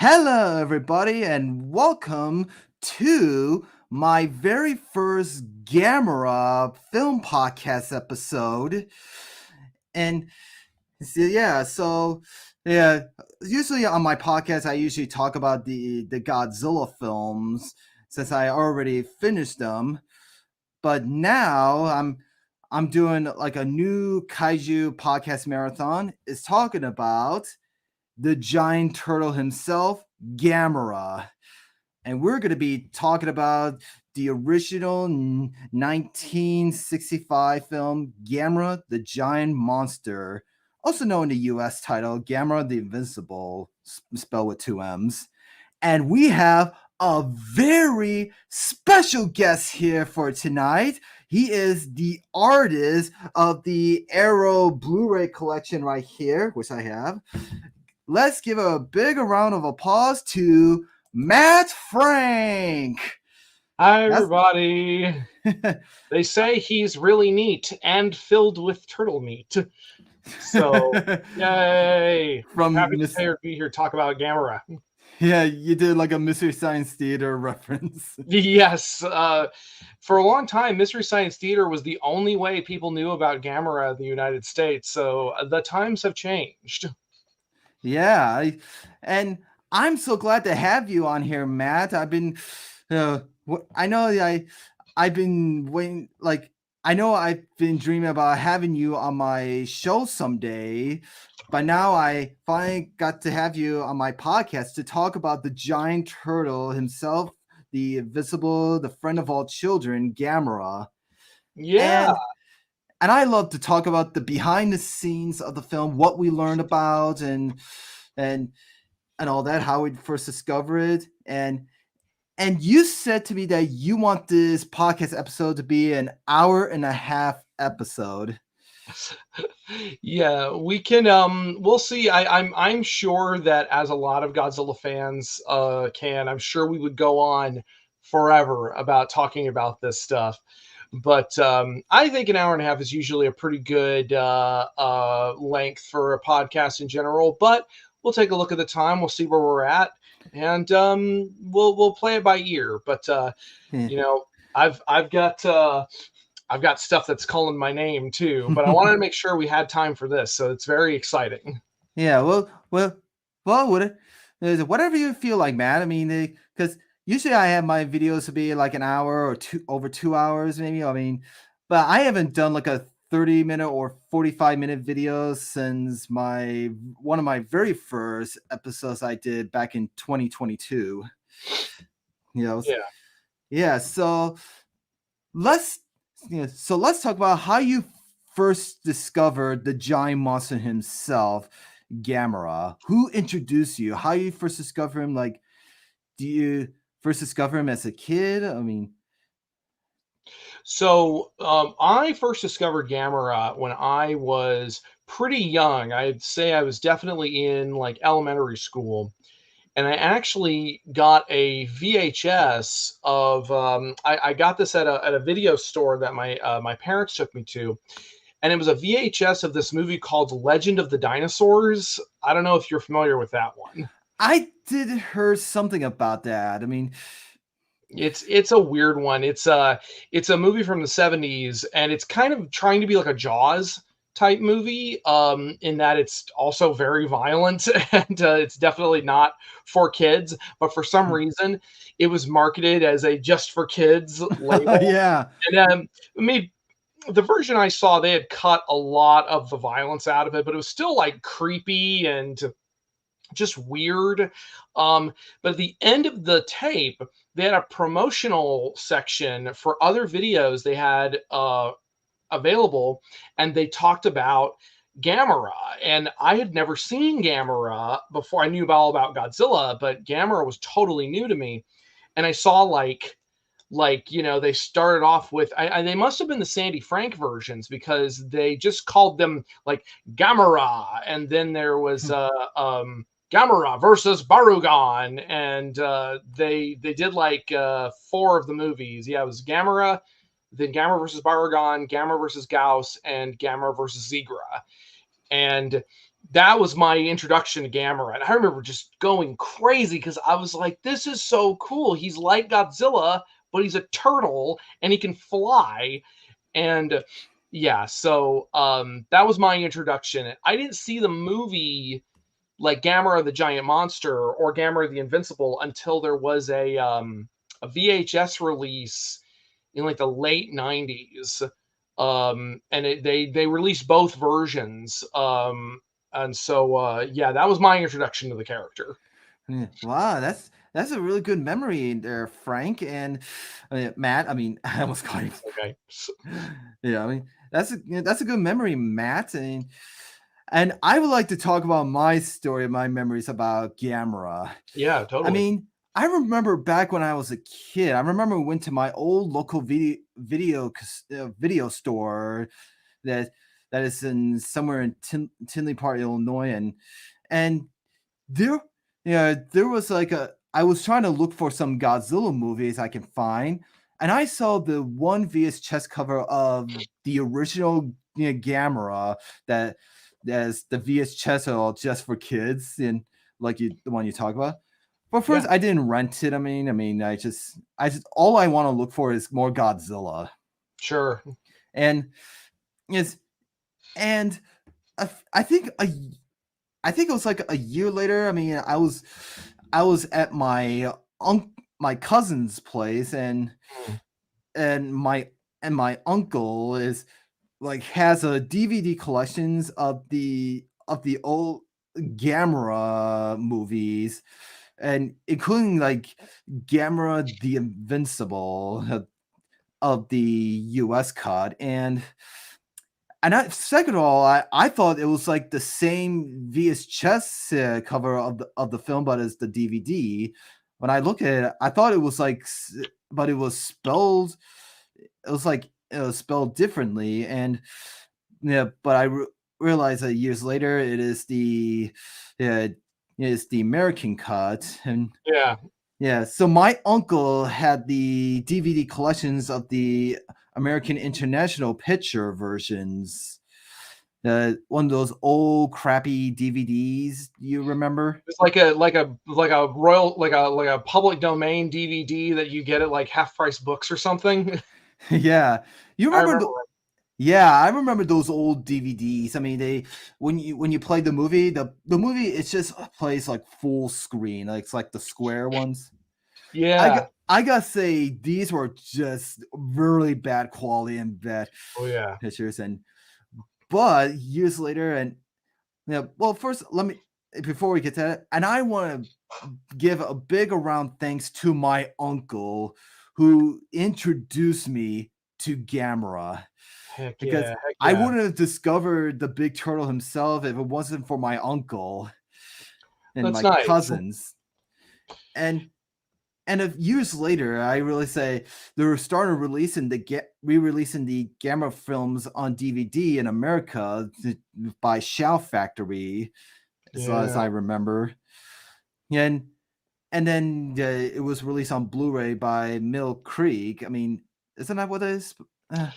Hello, everybody, and welcome to my very first GAMERA film podcast episode. And so usually on my podcast, I usually talk about the Godzilla films since I already finished them. But now I'm doing like a new kaiju podcast marathon. It's talking about the giant turtle himself, Gamera. And we're going to be talking about the original 1965 film, Gamera the Giant Monster, also known in the US title, Gamera the Invincible, spelled with two M's. And we have a very special guest here for tonight. He is the artist of the Arrow Blu-ray collection right here, which I have. Let's give a big round of applause to Matt Frank. Hi, everybody. They say he's really neat and filled with turtle meat. So, yay. Happy to be here to talk about Gamera. Yeah, you did like a Mystery Science Theater reference. Yes. For a long time, Mystery Science Theater was the only way people knew about Gamera in the United States. So the times have changed. Yeah, and I'm so glad to have you on here, Matt. I've been, I know I've been waiting, like, I know I've been dreaming about having you on my show someday, but now I finally got to have you on my podcast to talk about the giant turtle himself, the invisible, the friend of all children, Gamera. Yeah. And I love to talk about the behind the scenes of the film, what we learned about, and all that, how we first discovered it. And you said to me that you want this podcast episode to be an hour and a half episode. Yeah, we can we'll see. I'm sure that as a lot of Godzilla fans I'm sure we would go on forever about talking about this stuff. But I think an hour and a half is usually a pretty good length for a podcast in general. But we'll take a look at the time. We'll see where we're at, and we'll play it by ear. But you know, I've got stuff that's calling my name too. But I wanted to make sure we had time for this, so it's very exciting. Yeah, whatever you feel like, Matt. I mean, because usually I have my videos to be like an hour or over 2 hours, maybe. I mean, but I haven't done like a 30-minute or 45-minute video since one of my very first episodes I did back in 2022. Yeah. So let's talk about how you first discovered the giant monster himself, Gamera. Who introduced you? How you first discover him? Like, do you first discover him as a kid? I mean, so I first discovered Gamera when I was pretty young. I'd say I was definitely in like elementary school. And I actually got a VHS of I got this at a video store that my parents took me to, and it was a VHS of this movie called Legend of the Dinosaurs. I don't know if you're familiar with that one. I did hear something about that. I mean, it's a weird one. It's a movie from the 70s, and it's kind of trying to be like a Jaws type movie, in that it's also very violent and it's definitely not for kids, but for some reason it was marketed as a just for kids label. Yeah. And the version I saw, they had cut a lot of the violence out of it, but it was still like creepy and just weird. But at the end of the tape, they had a promotional section for other videos they had available, and they talked about Gamera. And I had never seen Gamera before. I knew all about Godzilla, but Gamera was totally new to me. And I saw like they started off with they must have been the Sandy Frank versions, because they just called them like Gamera, and then there was Gamera versus Barugon, and they did like 4 of the movies. Yeah, it was Gamera, then Gamera versus Barugon, Gamera versus Gauss, and Gamera versus Zigra. And that was my introduction to Gamera. And I remember just going crazy because I was like, this is so cool. He's like Godzilla, but he's a turtle and he can fly. And yeah, so that was my introduction. I didn't see the movie like Gamera the Giant Monster or Gamera the Invincible until there was a VHS release in like the late 90s. And they released both versions. And so yeah, that was my introduction to the character. Yeah. Wow, that's a really good memory there, Frank and Matt. I mean, I almost called him. Okay. Yeah, I mean that's a good memory, Matt. And I would like to talk about my story, my memories about Gamera. Yeah, I totally. mean, I remember back when I was a kid. I remember we went to my old local video store that that is in somewhere in Tinley Park, Illinois, and there, yeah, there was like a. I was trying to look for some Godzilla movies I can find, and I saw the one VS chest cover of the original Gamera that that's the VS chest all just for kids, and like the one you talk about. But Yeah, first, I didn't rent it. I just all I want to look for is more Godzilla, sure. and yes, and I think I think it was like a year later. I mean, I was at my cousin's place, Mm. and my and my uncle is like has a DVD collections of the old Gamera movies, and including like Gamera the Invincible of the US cut, and second of all, I thought it was like the same VHS cover of the film, but as the DVD. When I look at it, I thought it was like, but it was spelled. It was like it was spelled differently, and yeah. But realized that years later, yeah, it is the American cut, and Yeah. yeah. So my uncle had the DVD collections of the American International Picture versions, one of those old crappy DVDs. You remember? It's like a royal like a public domain DVD that you get at like half price books or something. Yeah, you I remember remember the. Yeah, I remember those old DVDs. I mean, they when you play the movie it just plays like full screen, like it's like the square ones. Yeah. I gotta say these were just really bad quality and bad Oh yeah. pictures, and but years later, and yeah, well, first let me before we get to that, and I want to give a big around thanks to my uncle who introduced me to Gamera, Heck because yeah. Heck I yeah. wouldn't have discovered the big turtle himself if it wasn't for my uncle and That's my nice. cousins. And years later, I really say they were starting releasing re-releasing the Gamma films on DVD in America by Shout Factory, as Yeah. I remember. And then it was released on Blu-ray by Mill Creek. I mean, isn't that what it is? Uh,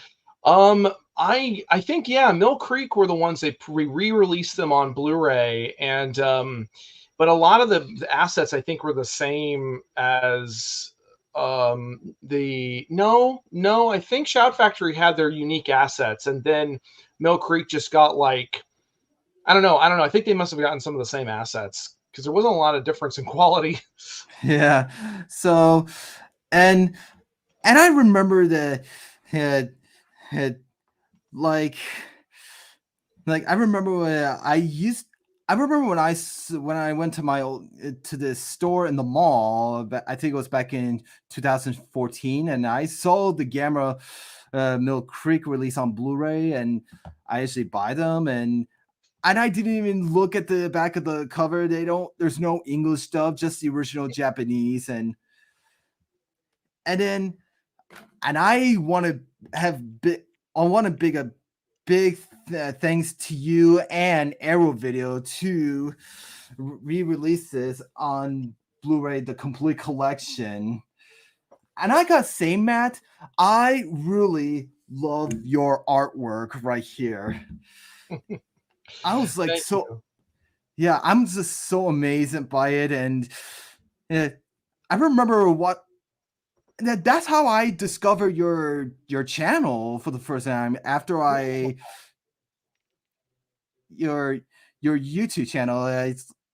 I think yeah, Mill Creek were the ones they re-released them on Blu-ray, and but a lot of the assets I think were the same as the no, I think Shout Factory had their unique assets, and then Mill Creek just got like I don't know. I think they must have gotten some of the same assets because there wasn't a lot of difference in quality. yeah. So and I remember that had had like I remember when I remember when when I went to my old to this store in the mall. I think it was back in 2014, and I saw the Gamma Mill Creek release on Blu-ray, and I actually buy them, and I didn't even look at the back of the cover. There's no English stuff, just the original Japanese, and then and I want to I want to big thanks to you and Arrow Video to re-release this on Blu-ray, the complete collection. And I gotta say, Matt, I really love your artwork right here. I was like Thank so you. yeah, I'm just so amazed by it, and uh, I remember that's how I discovered your channel for the first time after I your your YouTube channel.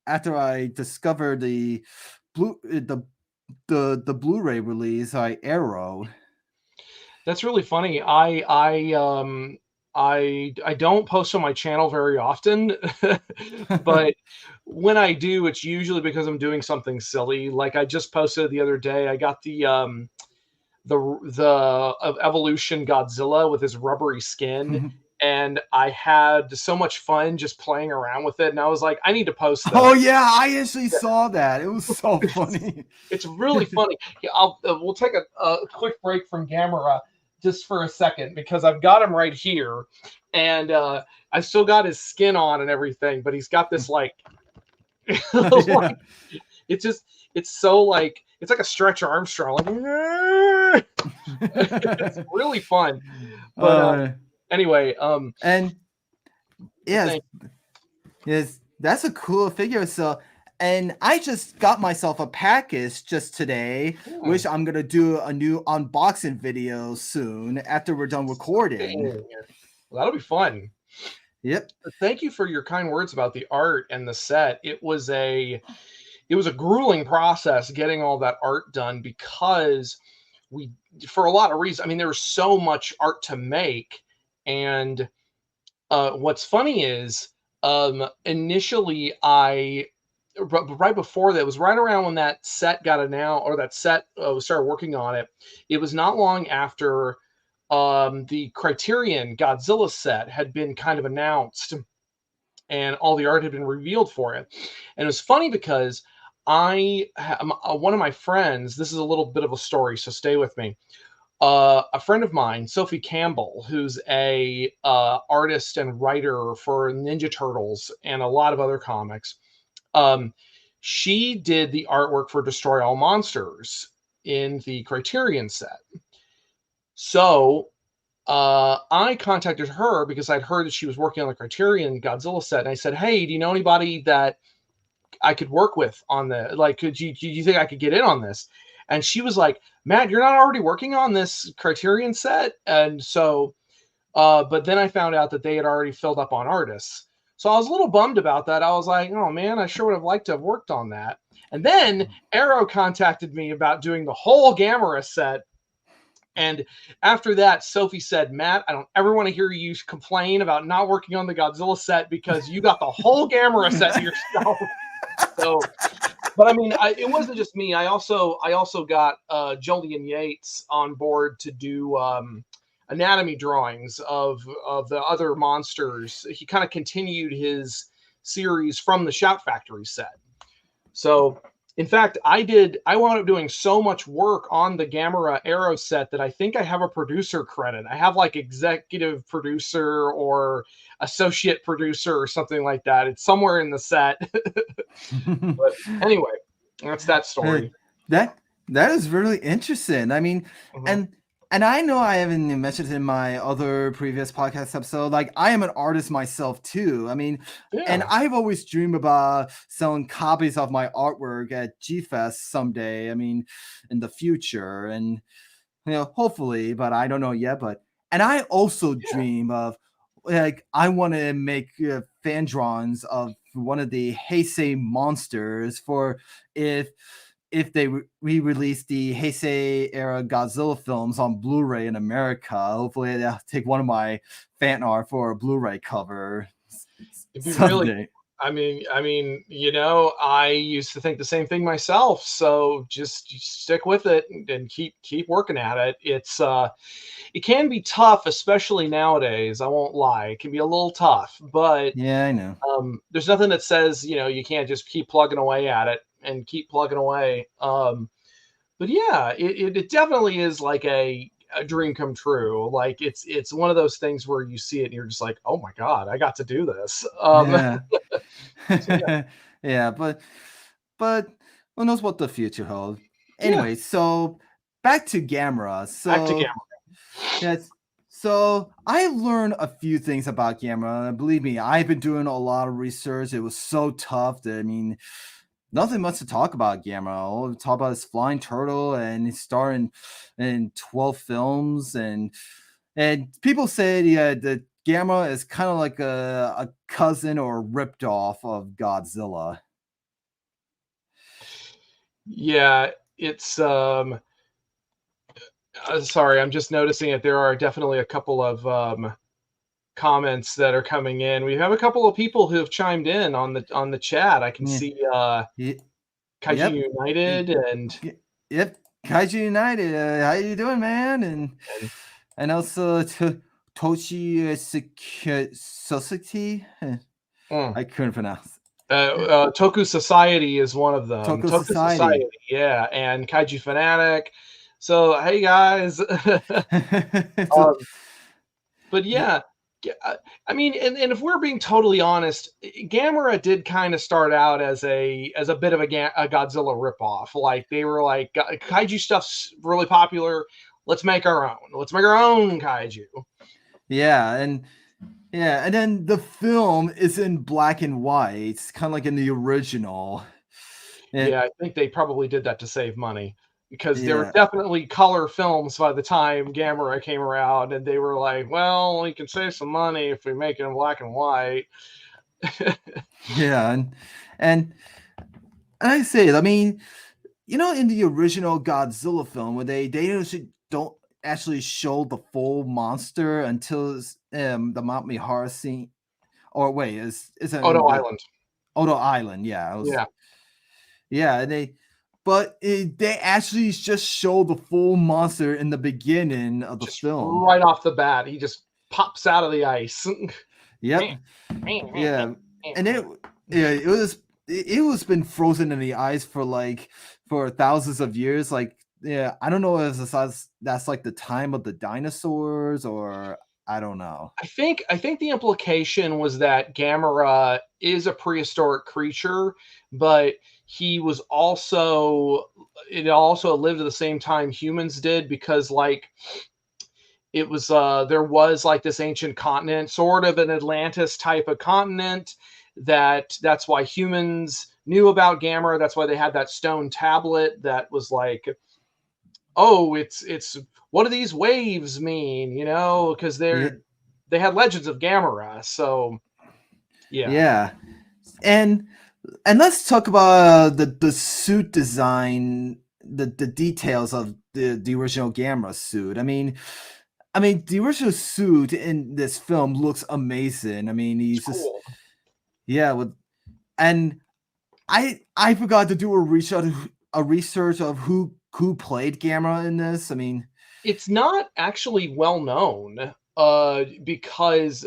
After I discovered the blue the Blu-ray release, Arrow. That's really funny. I don't post on my channel very often, but when I do, it's usually because I'm doing something silly. Like I just posted the other day, I got the of Evolution Godzilla with his rubbery skin, and I had so much fun just playing around with it. And I was like, I need to post Oh this. yeah, I actually saw that. It was so It's, funny. it's really funny. Yeah, we'll take a quick break from GAMERA just for a second because I've got him right here, and I still got his skin on and everything, but he's got this like, Yeah. like it's just it's so like it's like a Stretch Armstrong. Like, it's really fun. But uh, anyway, and yes, thank yes, that's a cool figure. So, and I just got myself a package just today, you. which I'm gonna do a new unboxing video soon after we're done recording. Well, that'll be fun. Yep. Thank you for your kind words about the art and the set. It was a grueling process getting all that art done because we for a lot of reasons. I mean, there was so much art to make, and what's funny is initially right before that, it was right around when that set got announced or that set started working on it. It was not long after the Criterion Godzilla set had been kind of announced and all the art had been revealed for it. And it was funny because one of my friends, this is a little bit of a story, so stay with me. A friend of mine, Sophie Campbell, who's a artist and writer for Ninja Turtles and a lot of other comics, um, she did the artwork for Destroy All Monsters in the Criterion set. So I contacted her because I'd heard that she was working on the Criterion Godzilla set, and I said, "Hey, do you know anybody that I could work with on the like? Do you think I could get in on this?" And she was like, "Matt, you're not already working on this Criterion set?" And so, but then I found out that they had already filled up on artists. So I was a little bummed about that. I was like, "Oh man, I sure would have liked to have worked on that." And then Arrow contacted me about doing the whole Gamera set. And after that, Sophie said, Matt, I don't ever want to hear you complain about not working on the Godzilla set because you got the whole Gamera set to yourself. So, but I mean, it wasn't just me. I also got Jolien Yates on board to do anatomy drawings of the other monsters. He kind of continued his series from the Shout Factory set. So, in fact, I wound up doing so much work on the Gamera Arrow set that I think I have a producer credit. I have like executive producer or associate producer or something like that. It's somewhere in the set. But anyway, that's that Uh, story. that that is really interesting. I mean, Mhm. and I know I haven't mentioned in my other previous podcast episode, like I am an artist myself too. I mean, and Yeah. I've always dreamed about selling copies of my artwork at G Fest someday. I mean, in the future, and hopefully, but I don't know yet. But and I also Yeah. dream of like I want to make fan drawings of one of the Heisei monsters for if they re-release the Heisei era Godzilla films on Blu-ray in America. Hopefully, they'll take one of my fan art for a Blu-ray cover It'd be really someday. I used to think the same thing myself. So just stick with it and keep working at it. It can be tough, especially nowadays. I won't lie. It can be a little tough, but Yeah, I know. there's nothing that says, you can't just keep plugging away at it and keep plugging away. But yeah, it definitely is like a dream come true. Like it's one of those things where you see it and you're just like, oh my God, I got to do this. Yeah. So yeah, Yeah, but who knows what the future holds. yeah. Anyway, so back to Gamera. Back to Gamma. Yes, So I learned a few things about Gamera. Believe me, I've been doing a lot of research. It was so tough that, I mean, nothing much to talk about Gamera. All we talk about is Flying Turtle, and he's starring in 12 films, and people say, yeah, that Gamera is kind of like a cousin or ripped off of Godzilla. Yeah, it's sorry, I'm just noticing that there are definitely a couple of comments that are coming in. We have a couple of people who have chimed in on the chat. I can Yeah. see Ye- Kaiju Yep. Y- United y- Yep. Kaiju United. How you doing, man? and And also Tochi Soseki. mm, I couldn't pronounce Toku Society is one of them. Toko Toku Society. Society, yeah, and Kaiju Fanatic. So hey guys, So, um, but y- yeah, I mean, and if we're being totally honest, Gamera did kind of start out as a bit of a Godzilla ripoff. Like they were like, kaiju stuff's really popular. Let's make our own. Let's make our own kaiju. yeah, and then the film is in black and white. It's kind of like in the original. And Yeah, I think they probably did that to save money because there were yeah, definitely color films by the time Gamera came around, and they were like, well, we can save some money if we make it in black and white. yeah, and I say, I mean, in the original Godzilla film, where they don't actually show the full monster until the Mount Mihara scene. Or wait, is it Odo in the Island. Odo Island? Yeah, Yeah, and they actually just show the full monster in the beginning of the just film. right off the bat, he just pops out of the ice. Yep. Yeah, and it was been frozen in the ice for thousands of years. Like, yeah, I don't know if that's like the time of the dinosaurs, or I don't know. I think the implication was that Gamera is a prehistoric creature, but he was also it also lived at the same time humans did because like it was there was like this ancient continent, sort of an Atlantis type of continent that's why humans knew about Gamera. That's why they had that stone tablet that was like, oh, it's what do these waves mean? Because Yeah, they had legends of Gamera. So yeah. yeah, and let's talk about the suit design, the details of the original Gamera suit. I mean, the original suit in this film looks amazing. I mean, It's he's just, cool. yeah, and I forgot to do a research of who played Gamera in this. I mean, It's not actually well known because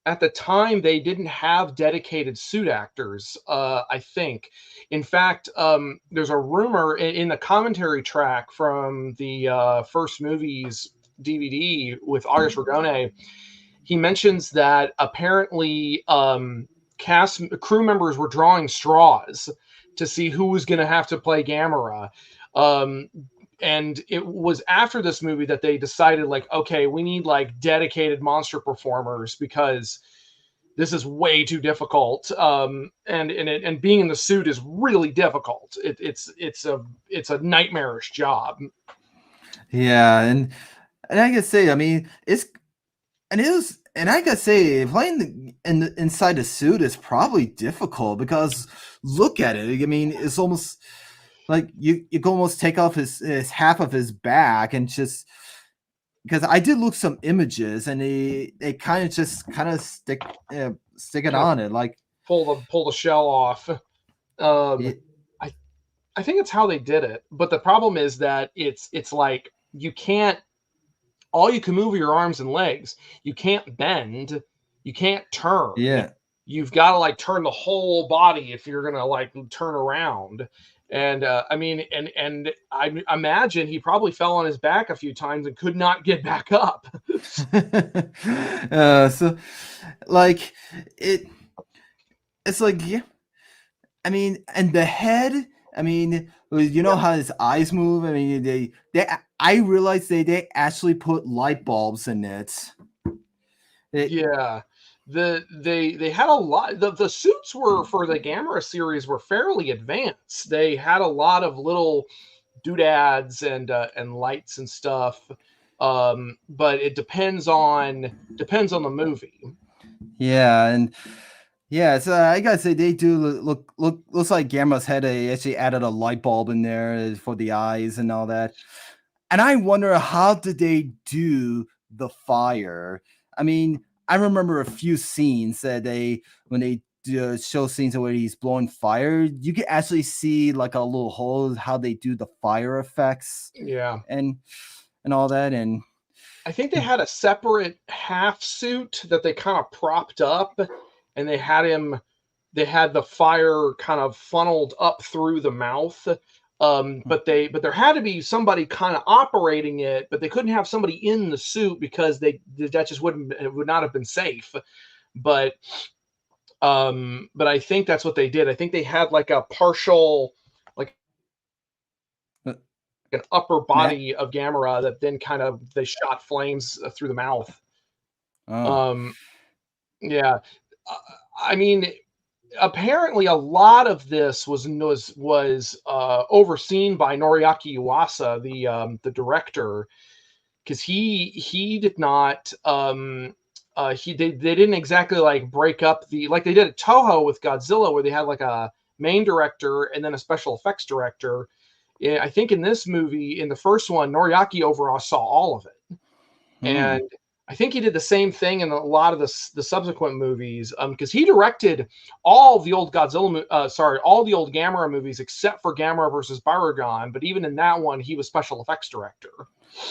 at the time they didn't have dedicated suit actors, I think. In fact, there's a rumor in the commentary track from the first movie's DVD with August Ragone. He mentions that apparently cast crew members were drawing straws to see who was going to have to play Gamera. Um, and it was after this movie that they decided like, okay, we need like dedicated monster performers because this is way too difficult. And being in the suit is really difficult. It's a nightmarish job. yeah, and I gotta say, I mean, I gotta say, playing inside the suit is probably difficult because look at it. I mean, it's almost like you can almost take off his half of his back and just because I did look some images and they kind of stick it Kind of on it like pull the shell off. Um, y- I I think it's how they did it. But the problem is that it's like you can't all you can move are your arms and legs. You can't bend, you can't turn. yeah, You've got to like turn the whole body if you're gonna like turn around. And I mean, and I imagine he probably fell on his back a few times and could not get back up. so like it it's like, yeah, I mean, and the head, I mean, you know Yeah. how his eyes move. I mean, I realized they actually put light bulbs in it. It Yeah. They had a lot the suits were for the Gamera series were fairly advanced. They had a lot of little doodads and lights and stuff. But it depends on the movie. yeah, and yeah, so I gotta say they do looks like Gamma's head. They actually added a light bulb in there for the eyes and all that. And I wonder how did they do the fire? I mean, I remember a few scenes that they when they show scenes where he's blowing fire, you can actually see like a little hole how they do the fire effects Yeah. and all that. And I think they had a separate half suit that they kind of propped up, and they had the fire kind of funneled up through the mouth. But there had to be somebody kind of operating it, but they couldn't have somebody in the suit because that just wouldn't it would not have been safe. But but I think that's what they did. I think they had like a partial like uh, an upper Matt, body of Gamera that then kind of they shot flames through the mouth. oh, Um, yeah. Uh, I mean, apparently a lot of this was overseen by Noriaki Yuasa, the director, because he did not they didn't exactly like break up the like they did at Toho with Godzilla, where they had like a main director and then a special effects director. Yeah, I think in this movie, in the first one, Noriaki overall saw all of it, hmm. and I think he did the same thing in a lot of the subsequent movies, because he directed all the old all the old Gamera movies except for Gamera versus Baragon. But even in that one, he was special effects director.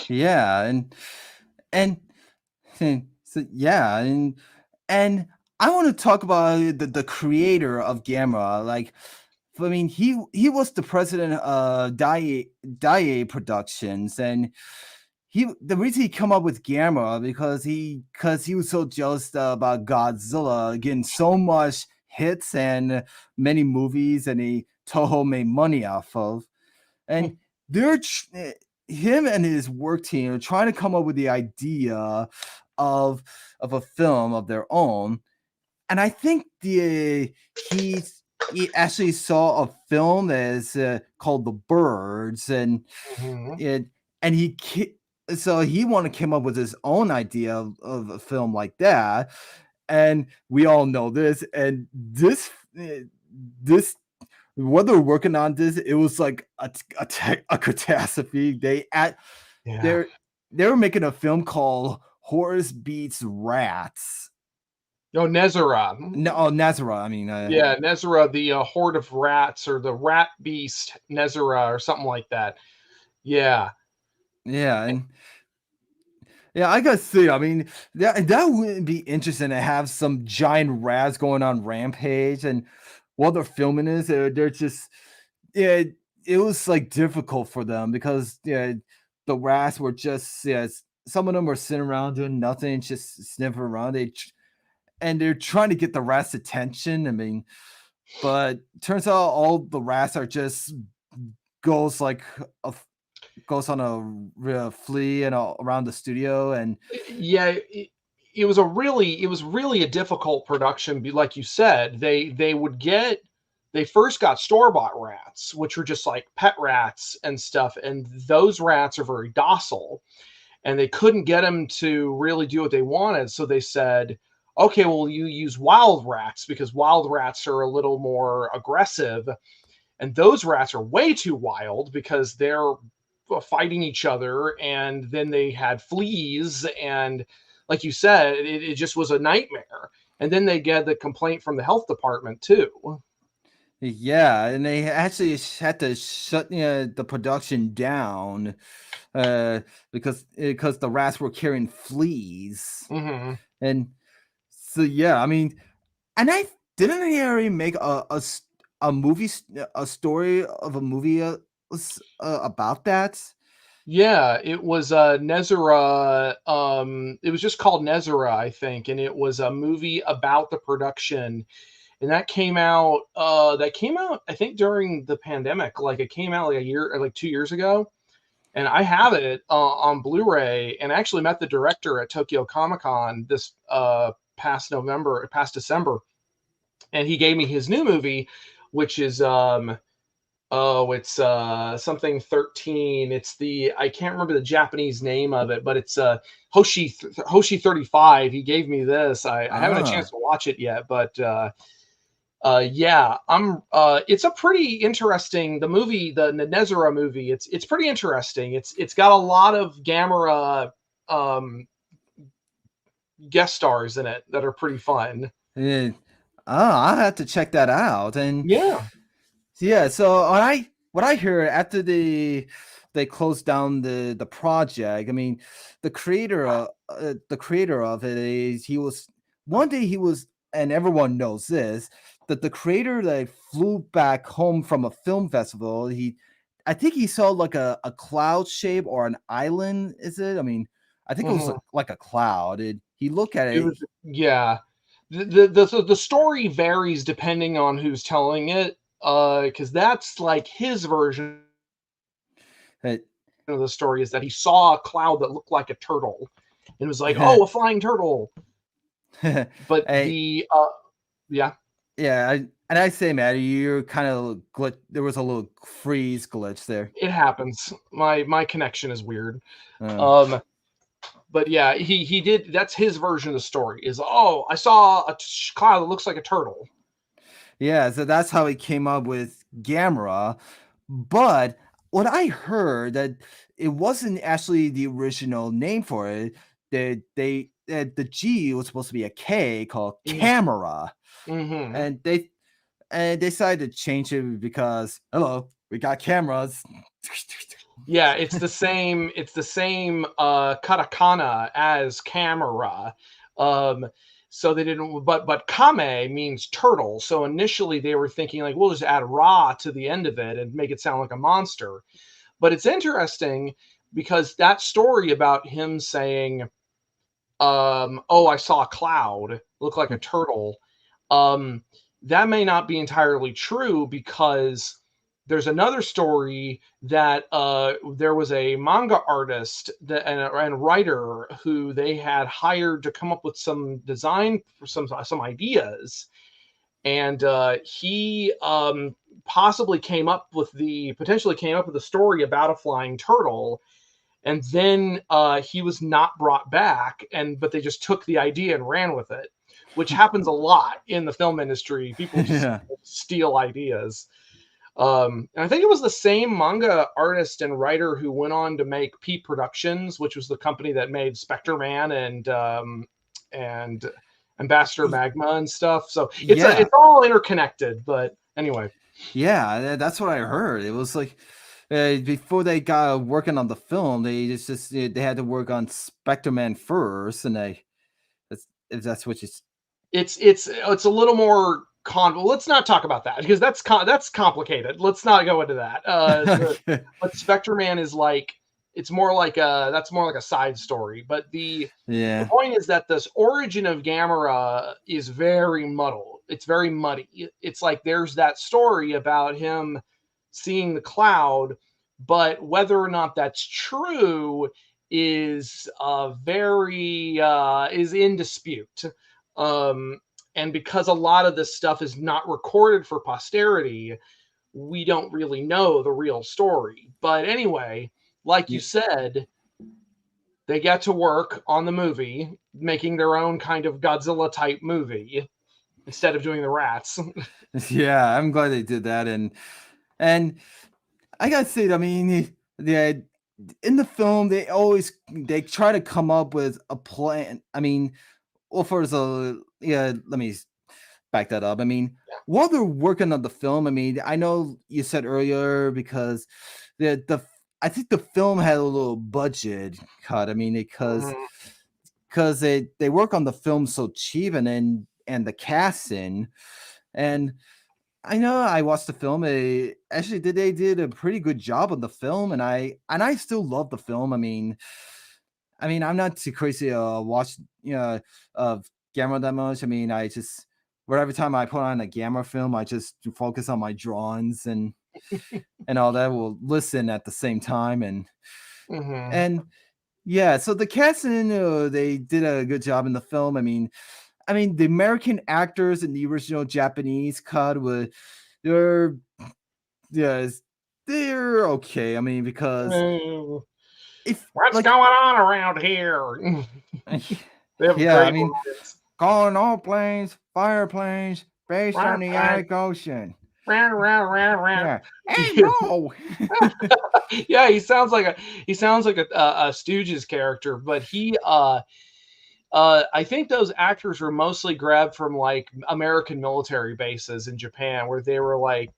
Yeah, and so yeah, and I want to talk about the creator of Gamera. Like, I mean, he was the president of Dai Productions, and the reason he come up with Gamera because he was so jealous about Godzilla getting so much hits and many movies, and Toho made money off of, and they're him and his work team are trying to come up with the idea of a film of their own. And I think he actually saw a film that is called The Birds, and Mhm. it and so he wanted to come up with his own idea of a film like that. And we all know this, and this what they're working on this, it was like a catastrophe. Yeah. They're they were making a film called Horse Beats Rats. No, Nezera. No, oh, Nazareth. I mean, Yeah, Nezera, the horde of rats or the rat beast Nezera or something like that. Yeah. yeah, and yeah, I gotta see. I mean, that wouldn't be interesting to have some giant rats going on rampage, and while they're filming this, they're just yeah. It was like difficult for them because yeah, the rats were just some of them were sitting around doing nothing, just sniffing around. And they're trying to get the rats' attention. I mean, but turns out all the rats are just goes like a goes on a flea and around the studio and Yeah, it was really a difficult production. Like you said, they first got store bought rats, which were just like pet rats and stuff, and those rats are very docile, and they couldn't get them to really do what they wanted, so they said, okay, well, you use wild rats because wild rats are a little more aggressive, and those rats are way too wild because they're fighting each other, and then they had fleas, and like you said, it just was a nightmare. And then they get the complaint from the health department too. yeah, and they actually had to shut the production down uh, because the rats were carrying fleas Hmm. and so yeah, I mean, and I didn't he already make a movie a story of a movie about that. Yeah, it was Nezera. It was just called Nezera, I think, and it was a movie about the production. and that came out. I think during the pandemic. Like it came out like a year or like 2 years ago, and I have it on Blu-ray. And I actually met the director at Tokyo Comic Con this past December, and he gave me his new movie, which is oh, it's something 13. It's the I can't remember the Japanese name of it, but it's Hoshi 35. He gave me this. I haven't had a chance Ah, to watch it yet, but yeah, I'm it's a pretty interesting the movie, the Nezura movie. It's pretty interesting. It's got a lot of Gamera um guest stars in it that are pretty fun. eh, I'll have to check that out. And Yeah. yeah, so what I heard after they closed down the project, I mean, the creator of it is he was one day he was, and everyone knows this, that the creator that flew back home from a film festival, I think he saw like a cloud shape or an island, is it? I mean, I think it was Mhm. like a cloud. He looked at It it. was yeah. The story varies depending on who's telling it, because that's like his version He, of the story is that he saw a cloud that looked like a turtle, and was like, "Oh, a flying turtle." But hey, yeah, yeah, and I say, Matt, you're kind of glitch. There was a little freeze glitch there. it happens. My connection is weird. Uh, Um, but yeah, he did. That's his version of the story. Is oh, I saw a cloud that looks like a turtle. yeah, so that's how he came up with Gamera. But what I heard that it wasn't actually the original name for it. The G was supposed to be a K called Camera, Mm-hmm. and they decided to change it because hello, we got cameras. Yeah, it's the same katakana as camera. Um so they didn't but kame means turtle. So initially they were thinking like we'll just add ra to the end of it and make it sound like a monster. But it's interesting because that story about him saying oh, I saw a cloud look like a turtle, um that may not be entirely true because there's another story that there was a manga artist and writer who they had hired to come up with some design for some ideas, and he potentially came up with a story about a flying turtle, and then he was not brought back, and but they just took the idea and ran with it, which happens a lot in the film industry. People just Yeah. steal ideas. And I think it was the same manga artist and writer who went on to make Peep Productions, which was the company that made Spectre Man and Ambassador Y- Magma and stuff. So Yeah. it's all interconnected. But anyway, Yeah, that's what I heard. It was like before they got working on the film, they had to work on Spectre Man first, and they that's if that's what you. it's a little more let's not talk about that because that's complicated. Let's not go into that. But Spectre Man is like it's more like a that's more like a side story. But the Yeah. point is that this origin of Gamera is very muddled. It's very muddy. It's like there's that story about him seeing the cloud, but whether or not that's true is in dispute. Um, and because a lot of this stuff is not recorded for posterity, we don't really know the real story. But anyway, like you Y- said, they get to work on the movie, making their own kind of Godzilla type movie instead of doing the rats. Yeah, I'm glad they did that, and I gotta say, I mean, the in the film they try to come up with a plan. I mean, well, first, yeah, let me back that up. I mean, while they're working on the film, I mean, I know you said earlier because the I think the film had a little budget cut. I mean, Mhm. because they work on the film so cheap, and the casting, and I know I watched the film. Actually, they did a pretty good job on the film, and I still love the film. I mean, I'm not too crazy watch of Gamma that much. I mean, I just where every time I put on a Gamera film, I just focus on my drawings and all that. Will listen at the same time Hmm. and yeah. So the casting, they did a good job in the film. I mean, the American actors in the original Japanese cut were they're yes, they're okay. I mean, because if What's like going on around here? They have yeah, I great mean, lines. calling all planes, fire planes based Run, on the run, Atlantic Ocean. run, run, run, run. Yeah. Hey, no. Yeah, he sounds like a Stooges character, but I think those actors were mostly grabbed from like American military bases in Japan, where they were like,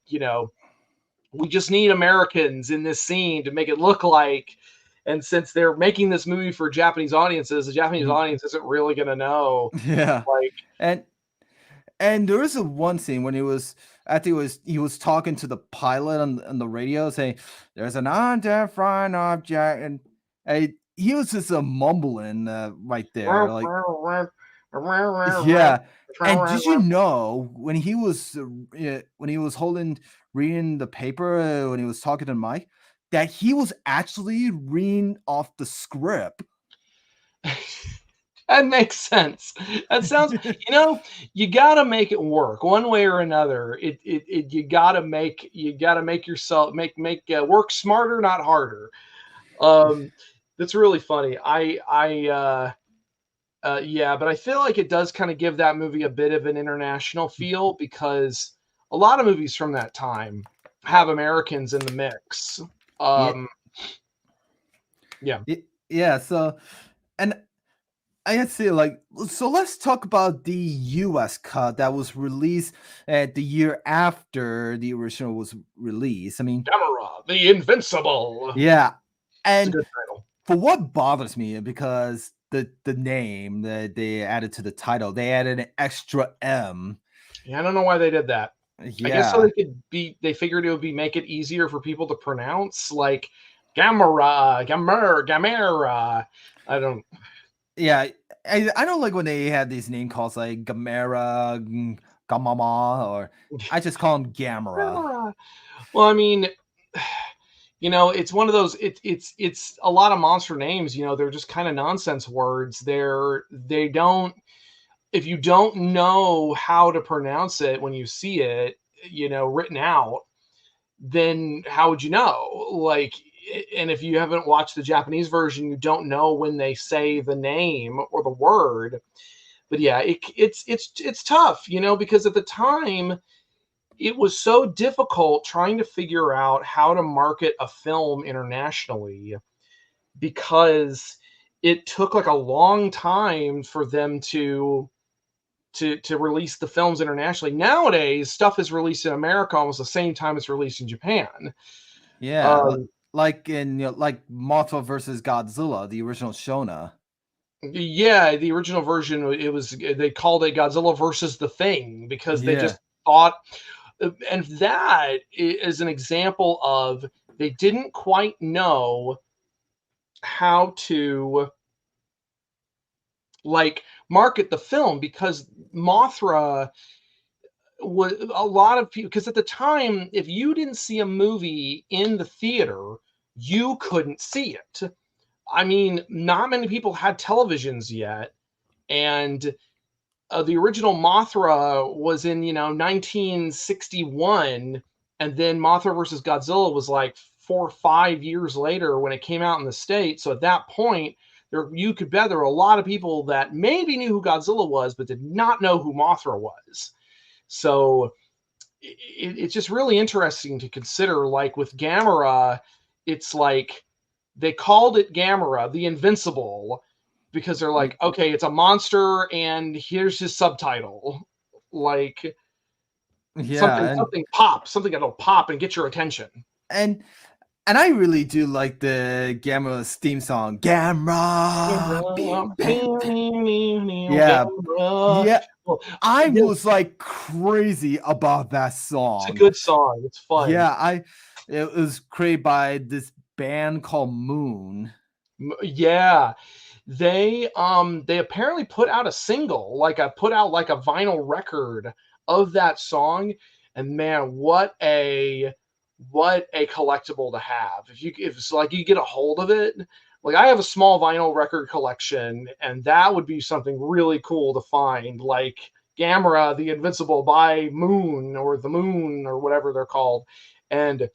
we just need Americans in this scene to make it look like. And since they're making this movie for Japanese audiences, the Japanese Mhm. audience isn't really going to know. Yeah. Like, And there was a one scene when I think he was talking to the pilot on the radio saying, "There's an undead flying object," and he was just mumbling right there, like yeah. And did you know when he was reading the paper when he was talking to Mike that he was actually reading off the script? that makes sense. That sounds, you got to make it work one way or another. You got to make yourself work smarter, not harder. Um, that's really funny. Yeah, but I feel like it does kind of give that movie a bit of an international feel because a lot of movies from that time have Americans in the mix. Yeah, Um, yeah, yeah. So, and I can see like so. Let's talk about the U.S. cut that was released the year after the original was released. I mean, GAMERA, the Invincible. yeah, It's a and good title. for what bothers me because the name that they added to the title, they added an extra M. Yeah, I don't know why they did that. I guess so Yeah, they figured it would make it easier for people to pronounce, like Gamera. I don't. yeah. I don't like when they had these name calls like Gamera, Gamama, or I just call them Gamera. Gamera. Well, I mean, it's one of those. It's a lot of monster names. They're just kind of nonsense words. They don't. If you don't know how to pronounce it when you see it, written out, then how would you know? Like, and if you haven't watched the Japanese version, you don't know when they say the name or the word. But yeah, it's tough, because at the time it was so difficult trying to figure out how to market a film internationally because it took like a long time for them to release the films internationally. Nowadays, stuff is released in America almost the same time it's released in Japan. Yeah, Um, like in like Mothra versus Godzilla, the original Shona. yeah, the original version, they called it Godzilla versus the Thing because they Yeah, just thought, and that is an example of they didn't quite know how to like market the film because Mothra was a lot of people because at the time if you didn't see a movie in the theater you couldn't see it. I mean, not many people had televisions yet, and the original Mothra was in 1961, and then Mothra versus Godzilla was like 4 or 5 years later when it came out in the States. So at that point, you could bet there were a lot of people that maybe knew who Godzilla was, but did not know who Mothra was. So it's just really interesting to consider. Like with Gamera, it's like they called it Gamera, the Invincible, because they're y- like, okay, it's a monster, and here's his subtitle, like yeah, something that'll pop and get your attention. and and I really do like the Gamera's theme song, Gamera, bing, bam, bam. Yeah, Gamera. yeah. Well, I yeah, was like crazy about that it's a song. good song. It's fun. Yeah, it was created by this band called Moon. Yeah, they apparently put out a single, put out like a vinyl record of that song. And man, what a collectible to have. If it's like you get a hold of it, like I have a small vinyl record collection, and that would be something really cool to find, like Gamera, the Invincible by Moon, or the Moon, or whatever they're called. And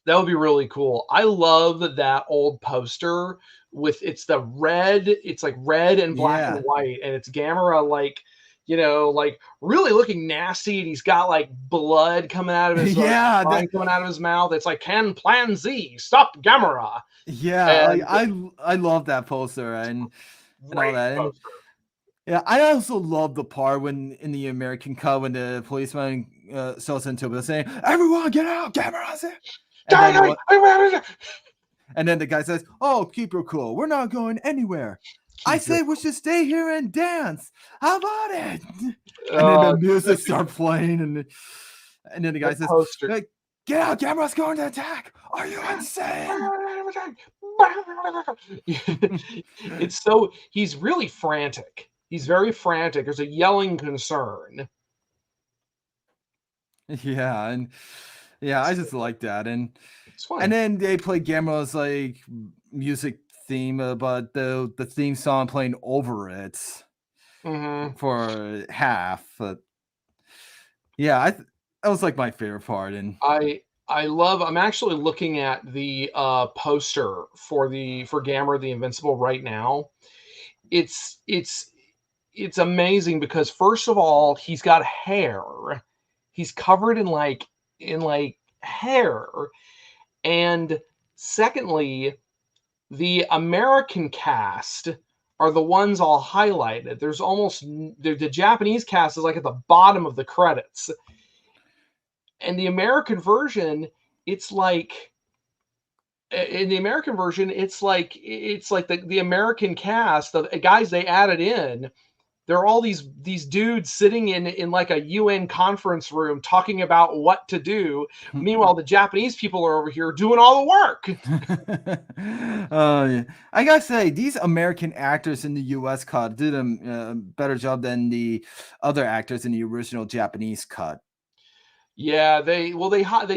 that would be really cool. I love that old poster with it's like red and black and Yeah. white, and it's Gamera like, like really looking nasty, and he's got like blood coming out of his Yeah, line coming out of his mouth. It's like, can Plan Z stop Gamera? yeah, like And I love that poster and all great that. And poster. yeah, I also love the part when in the American cut when the policeman shows into it saying, "Everyone get out, cameras!" And then what? And then the guy says, "Oh, keep your cool. We're not going anywhere. I Keep your say we should stay here and dance. How about it?" And then the uh, music starts playing, and then the guy the says, poster. "Hey, get out, camera's going to attack. Are you insane?" It's so he's really frantic. He's very frantic. There's a yelling concern. Yeah, and yeah, I just like that. It's And fun. then they play Gamera's like music theme, but the theme song playing over it Hmm. for half. But yeah, that was like my favorite part. And I'm actually looking at the poster for Gamera the Invincible right now. It's it's it's amazing because first of all, he's got hair. He's covered in like hair. And secondly, the American cast are the ones all highlighted. There's almost the Japanese cast is like at the bottom of the credits. And the American version, it's like in the American version, it's like the American cast, the guys they added in, there are all these dudes sitting in like a UN conference room talking about what to do. Meanwhile, the Japanese people are over here doing all the work. Yeah. I gotta say, these American actors in the U.S. cut did a better job than the other actors in the original Japanese cut. Yeah, they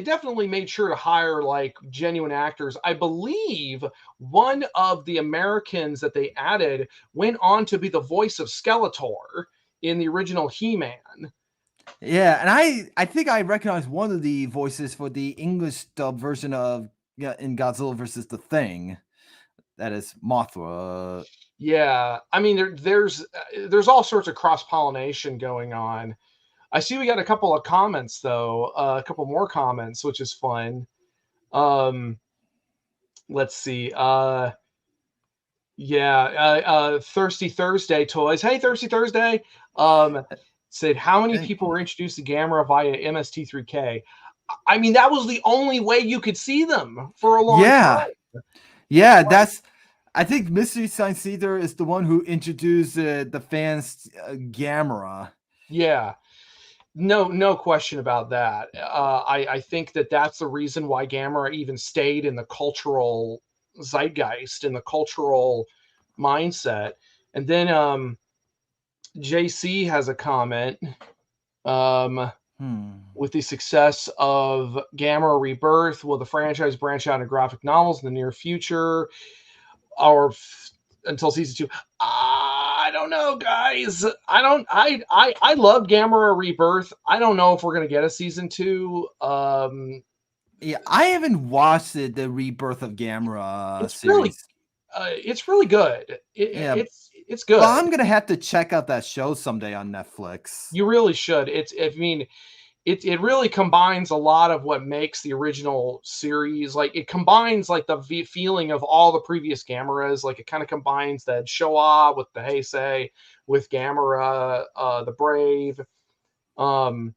definitely made sure to hire like genuine actors. I believe one of the Americans that they added went on to be the voice of Skeletor in the original He-Man. Yeah, and I think I recognize one of the voices for the English dub version of, yeah, in Godzilla versus the Thing. That is Mothra. Yeah, I mean there's all sorts of cross-pollination going on. I see we got a couple of comments though, a couple more comments, which is fun. Um, let's see. Yeah, Thirsty Thursday Toys. Hey, Thirsty Thursday. Um, said how many Hey. people were introduced to Gamera via MST3K? I mean, that was the only way you could see them for a long Yeah, time. yeah, that's. I think Mystery Science Theater is the one who introduced the fans Gamera. Yeah, no question about that. I think that's the reason why Gamera even stayed in the cultural zeitgeist, in the cultural mindset. And then JC has a comment. Um, Hmm. with the success of Gamera Rebirth, will the franchise branch out into graphic novels in the near future, or until season 2? I don't know, guys. I don't. I love Gamera Rebirth. I don't know if we're gonna get a season 2. Yeah, I haven't watched the Rebirth of Gamera It's really, series. it's really good. Yeah, It's but good. I'm gonna have to check out that show someday on Netflix. You really should. I mean, it really combines a lot of what makes the original series. Like it combines like the feeling of all the previous Gameras. Like it kind of combines the Showa with the Heisei, with Gamera, the Brave. Um,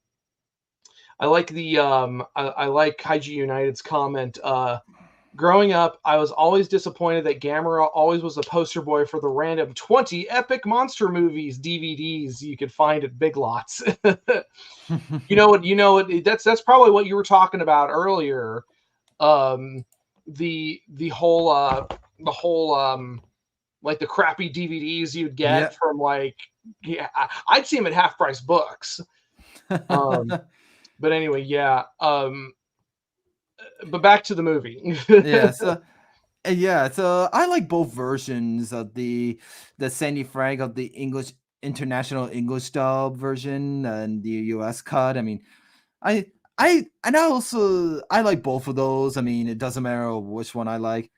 I like Kaiji United's comment. Growing up, I was always disappointed that Gamera always was a poster boy for the random 20 epic monster movies DVDs you could find at Big Lots. That's probably what you were talking about earlier. Um, the whole like the crappy DVDs you'd Yeah, get from like, yeah, I'd see them at half price books. Um, but anyway, yeah. But back to the movie. Yeah, so I like both versions of the Sandy Frank of the English international English dub version and the US cut. I mean, I I like both of those. I mean, it doesn't matter which one I like.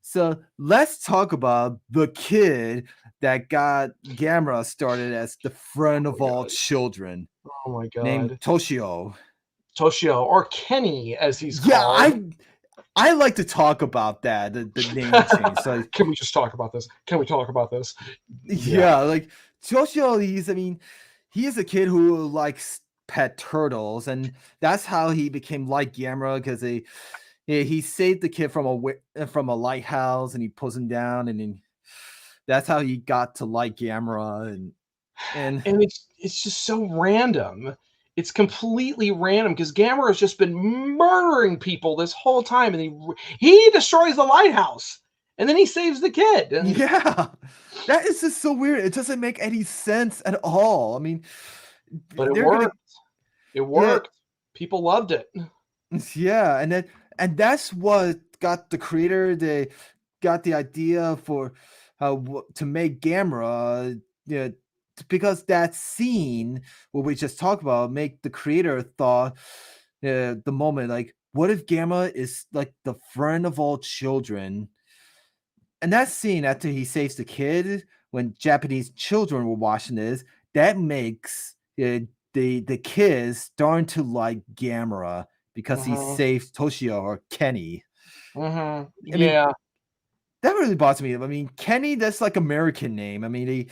So let's talk about the kid that got Gamera started as the Oh friend my of all god. children, Oh my named god. Toshio. Toshio, or Kenny as he's Yeah, called. I like to talk about that, the name change. So Can we just talk about this? Can we talk about this? Yeah. yeah, like Toshio, I mean, he is a kid who likes pet turtles, and that's how he became like Gamera because he saved the kid from a lighthouse, and he pulls him down, and then that's how he got to like Gamera, and And it's just so random. It's completely random because Gamera has just been murdering people this whole time, and he destroys the lighthouse, and then he saves the kid. And yeah, that is just so weird. It doesn't make any sense at all. I mean, but it they're gonna worked. It yeah, worked. People loved it. yeah, and that's what got the creator. They got the idea for to make Gamera. Yeah, because that scene what we just talked about make the creator thought the moment like, what if Gamma is like the friend of all children? And that scene after he saves the kid when Japanese children were watching this, that makes the kids starting to like Gamera because he Hmm. saves Toshio or Kenny. I mean, Yeah. that really bothers me. I mean, Kenny, that's like American name. I mean,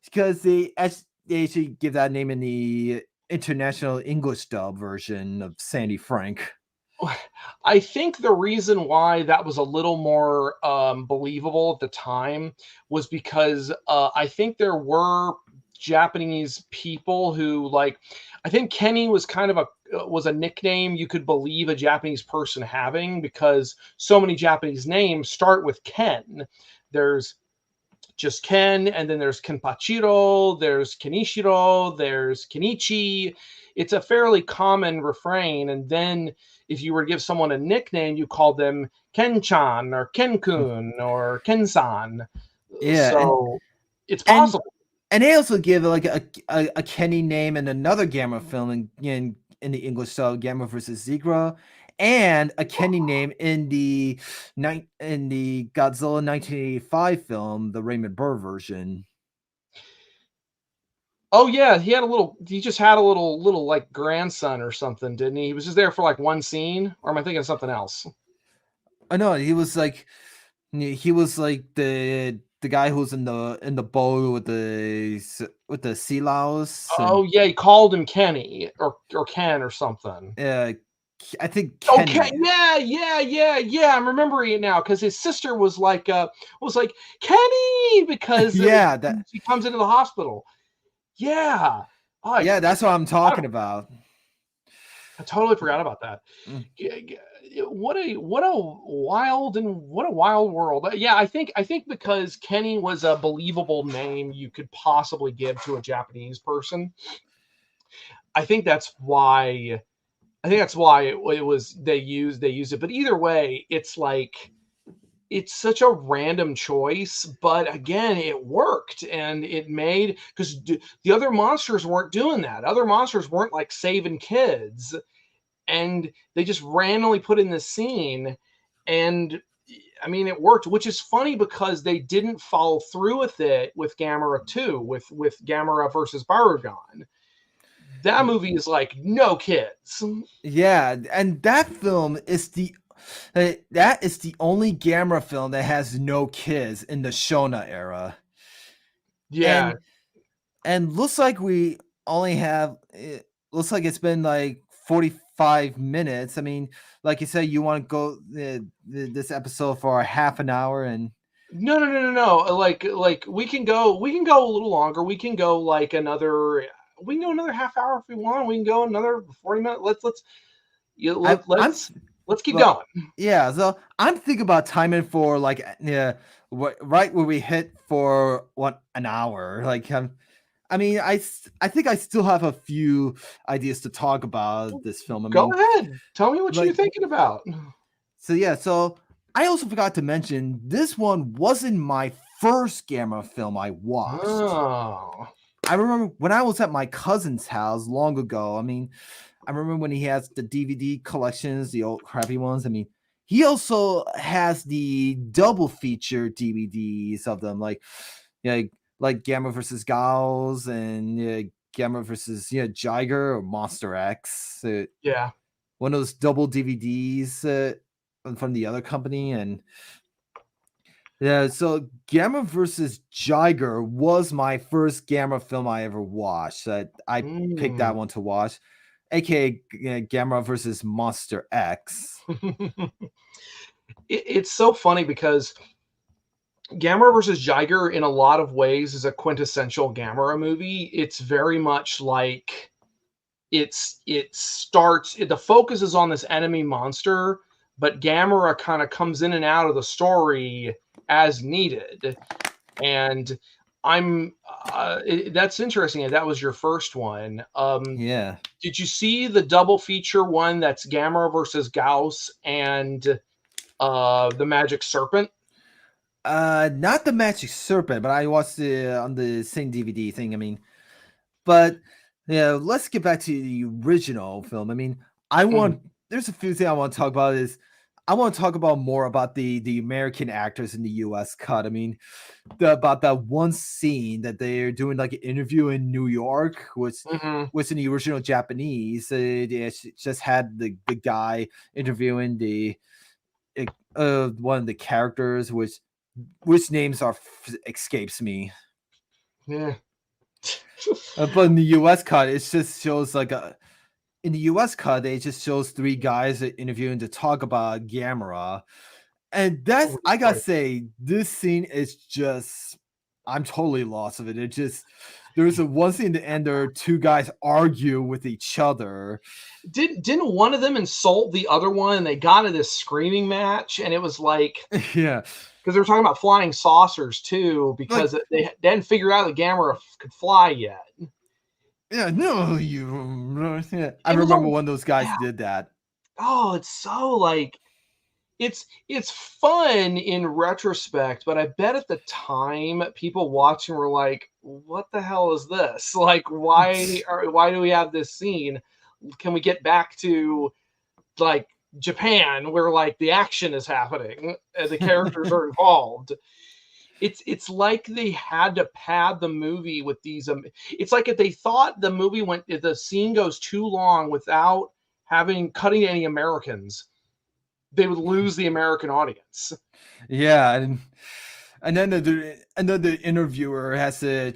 because they actually give that name in the international English dub version of Sandy Frank. I think the reason why that was a little more believable at the time was because I think there were Japanese people who like. I think Kenny was kind of a nickname you could believe a Japanese person having because so many Japanese names start with Ken. There's just Ken, and then there's Kenpachiro, there's Kenishiro, there's Kenichi. It's a fairly common refrain. And then if you were to give someone a nickname, you call them Ken-chan or Ken-kun or Ken-san. Yeah, So it's and possible. and they also give like a Kenny name in another Gamma film in the English sub Gamma versus Zigra, and a Kenny name in the Godzilla 1985 film, the Raymond Burr version. Oh yeah, he just had a little like grandson or something, didn't he? He was just there for like one scene, or am I thinking of something else? I know he was like the guy who's in the boat with the sea louse and Oh yeah, he called him Kenny or Ken or something. uh I think Okay, Kenny. yeah. I'm remembering it now because his sister was like Kenny because Yeah, that she comes into the hospital. Yeah, oh, yeah, that's what I'm I, talking about. I totally forgot about that. Mm. What a wild world. Yeah, I think because Kenny was a believable name you could possibly give to a Japanese person. I think that's why. I think that's why it was they used it. But either way, it's like it's such a random choice, but again, it worked and it made because the other monsters weren't doing that. Other monsters weren't like saving kids, and they just randomly put in this scene, and I mean, it worked, which is funny because they didn't follow through with it with Gamera 2, with Gamera versus Barugon. That movie is like no kids. Yeah, and that is the only Gamera film that has no kids in the Shona era. Yeah. And looks like we only have it looks like it's been like 45 minutes. I mean, like you said, you want to go this episode for a half an hour and No. Like we can go a little longer. We can go another half hour if we want. We can go another 40 minutes. Let's yeah, I I'm let's keep well, going. yeah, so I'm thinking about timing for like yeah, right where we hit for what an hour. Like I mean, I think I still have a few ideas to talk about this film. I Go mean, ahead. Tell me what you're like, thinking about. so yeah, so I also forgot to mention this one wasn't my first Gamma film I watched. Oh. I remember when I was at my cousin's house long ago. I mean, I remember when he has the DVD collections, the old crappy ones. I mean, he also has the double feature DVDs of them, yeah, like Gamma versus Gauss and Gamma versus Jiger or Monster X. Yeah. One of those double DVDs from the other company, and yeah, so Gamma versus Jiger was my first Gamma film I ever watched. I picked Mm. that one to watch, aka Gamma versus Monster X. It's so funny because Gamera versus Jiger, in a lot of ways, is a quintessential Gamera movie. It's very much like the focus is on this enemy monster, but Gamera kind of comes in and out of the story as needed. And that's interesting. That was your first one. Yeah. Did you see the double feature one that's Gamera versus Gauss and the Magic Serpent? Not the Magic Serpent, but I watched it on the same DVD thing. I mean, but yeah, let's get back to the original film. I mean, Mhm. there's a few things I want to talk about. Is I want to talk about more about the American actors in the U.S. cut. I mean, about that one scene that they're doing like an interview in New York, which Mhm. was in the original Japanese. They just had the guy interviewing the one of the characters, which names are escapes me. Yeah. But in the U.S. cut, it just shows like a. In the U.S. cut, they just shows three guys interviewing to talk about Gamera, and that's Oh, I gotta boy. say, this scene is just I'm totally lost of it. It just there's a one scene at the end there, two guys argue with each other. Didn't one of them insult the other one and they got into this screaming match and it was like Yeah, because they were talking about flying saucers too like because they didn't figure out that Gamera could fly yet. yeah, no, you. Yeah. I It was remember all one of those guys yeah. did that. Oh, it's so like it's fun in retrospect, but I bet at the time people watching were like, "What the hell is this? Like, why do we have this scene? Can we get back to like Japan where like the action is happening and the characters are involved?" It's like they had to pad the movie with these. It's like if they thought the movie went, if the scene goes too long without having cutting any Americans, they would lose the American audience. Yeah, and then the interviewer has to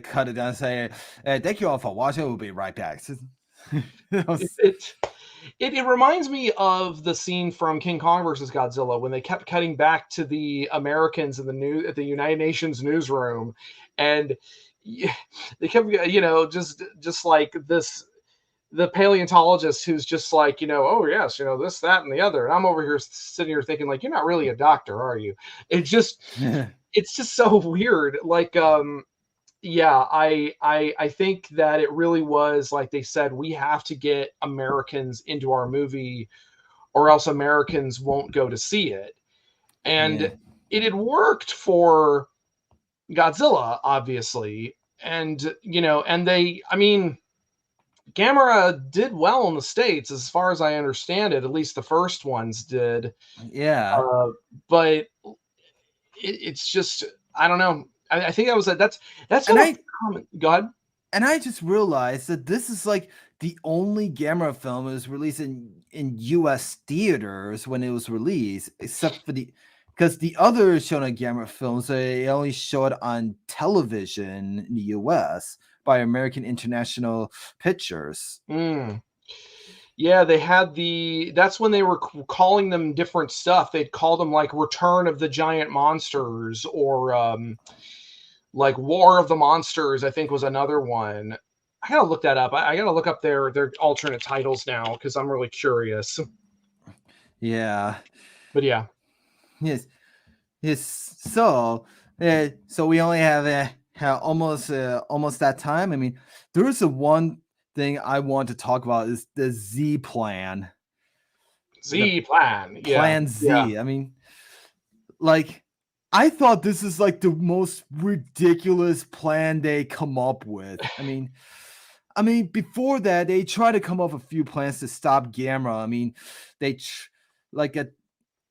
cut it down and say, "Thank you all for watching. We'll be right back." That It, was- it it reminds me of the scene from King Kong versus Godzilla when they kept cutting back to the Americans in the new at the United Nations newsroom, and they kept just like this the paleontologist who's just like oh yes this that and the other, and I'm over here sitting here thinking like you're not really a doctor, are you? It's just so weird. Like yeah, I think that it really was like they said we have to get Americans into our movie or else Americans won't go to see it. And yeah, it had worked for Godzilla, obviously. And and they I mean Gamera did well in the States as far as I understand it, at least the first ones did. yeah. Uh, but it's just I don't know. I think that's And not a I common God. and I just realized that this is like the only Gamera film that was released in U.S. theaters when it was released, except for because the other Shonen Gamera films they only show it on television in the U.S. by American International Pictures. Mm. Yeah, they had that's when they were calling them different stuff. They'd call them like Return of the Giant Monsters or like War of the Monsters, I think was another one. I gotta look that up. I gotta look up their alternate titles now because I'm really curious. Yeah. But yeah. Yes. Yes. So we only have almost that time. I mean, there is a one thing I want to talk about is the Z plan, the Z plan. Yeah. Plan Yeah. Z. I mean, like I thought this is like the most ridiculous plan they come up with. I mean, before that, they tried to come up with a few plans to stop Gamera. I mean, they like at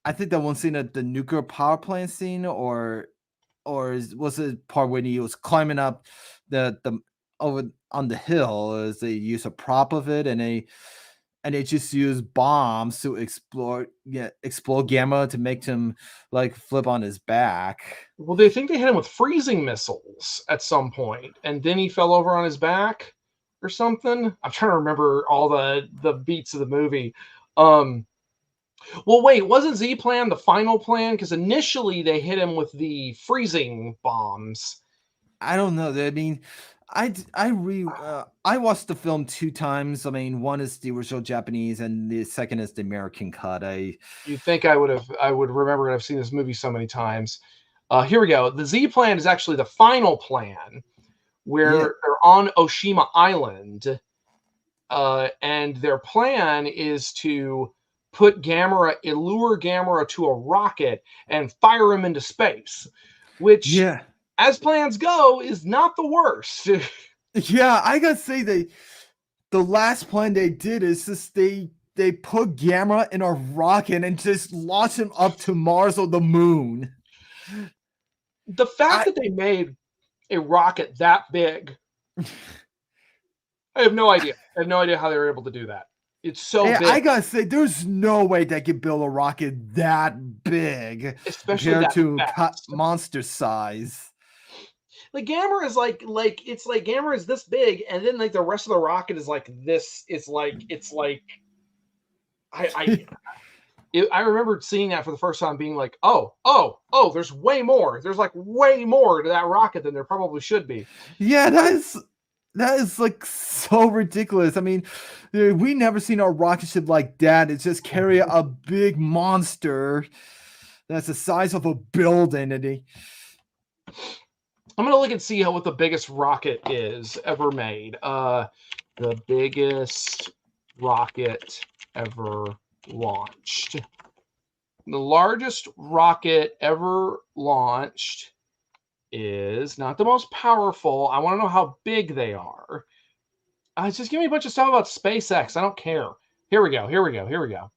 I think that one scene at the nuclear power plant scene, was it part when he was climbing up the over on the hill? As they use a prop of it, and they just use bombs to explode Gamma to make him like flip on his back. Well, they think they hit him with freezing missiles at some point, and then he fell over on his back or something. I'm trying to remember all the beats of the movie. Um, well, wait, wasn't Z Plan the final plan? Because initially they hit him with the freezing bombs. I don't know. I mean, I watched the film two times. I mean, one is the original Japanese, and the second is the American cut. You'd think I would remember it. I've seen this movie so many times. Here we go. The Z Plan is actually the final plan where Yeah, they're on Oshima Island, and their plan is to lure Gamera to a rocket and fire him into space, which, yeah, as plans go, is not the worst. yeah. I gotta say the last plan they did is just they put Gamma in a rocket and just launch him up to Mars or the moon. The fact I that they made a rocket that big, I have no idea. I have no idea how they were able to do that. It's so I big, gotta say, there's no way they could build a rocket that big especially compared that to fast. monster size. Like Gamera is it's like Gamera is this big, and then like the rest of the rocket is like this. It's like I I remember seeing that for the first time, being like, oh, there's way more. There's like way more to that rocket than there probably should be. Yeah, that is like so ridiculous. I mean, we never seen a rocket ship like that. It's just carry a big monster that's the size of a building, and I'm gonna look and see what the biggest rocket is ever made. The biggest rocket ever launched. The largest rocket ever launched is not the most powerful. I want to know how big they are. Just give me a bunch of stuff about SpaceX. I don't care. Here we go. Here we go. Here we go.